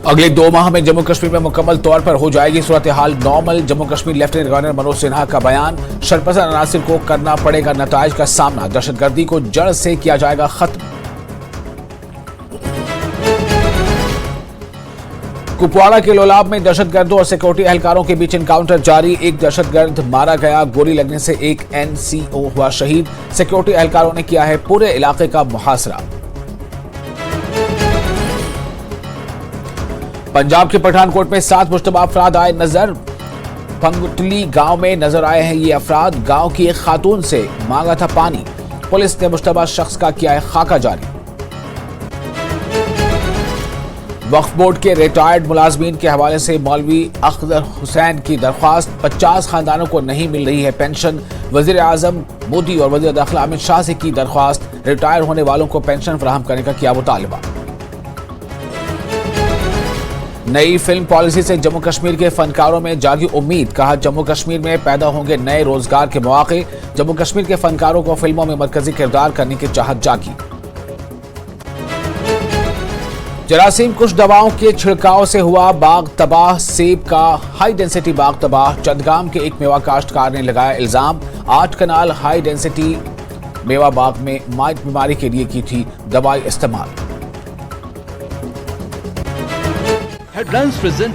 अगले 2 माह में जम्मू कश्मीर में मुकम्मल तौर पर हो जाएगी सूरत हाल normal. Jammu Kashmir lieutenant governor Manoj Sinha का बयान। शरपसंद अनासिर को करना पड़ेगा नताइज का सामना। दहशतगर्दी को जड़ से किया जाएगा खत्म। कुपवाड़ा के लोलाब में दहशतगर्दों और सिक्योरिटी एहलकारों के बीच एनकाउंटर जारी। एक दहशतगर्द मारा गया। गोली लगने से एक एनसीओ हुआ शहीद। सिक्योरिटी एहलकारों ने किया है पूरे इलाके का मुहासरा। पंजाब के पठानकोट में 7 मुश्तबा अफराद आए नजर। पंगुटली गांव में नजर आए हैं ये अफराद। गांव की एक खातून से मांगा था पानी। पुलिस ने मुश्तबा शख्स का किया है खाका जारी। वक्फ बोर्ड के रिटायर्ड मुलाजमीन के हवाले से मौलवी अख्तर हुसैन की दरख्वास्त। 50 खानदानों को नहीं मिल रही है पेंशन। वजीर आजम मोदी और वजीर दाखिला अमित शाह से की दरख्वास्त। रिटायर होने वालों को पेंशन फराहम करने का किया मुतालबा। नई फिल्म पॉलिसी से जम्मू कश्मीर के फनकारों में जागी उम्मीद। कहा जम्मू कश्मीर में पैदा होंगे नए रोजगार के मौके। जम्मू कश्मीर के फनकारों को फिल्मों में मरकजी किरदार करने की चाहत जागी। जरासीम कुछ दवाओं के छिड़काव से हुआ बाग तबाह। सेब का हाई डेंसिटी बाग तबाह। चंदगाम के एक मेवा काश्तकार ने लगाया इल्जाम। 8 कनाल हाई डेंसिटी मेवा बाग में माइट बीमारी के लिए की थी दवाई इस्तेमाल। Headlines present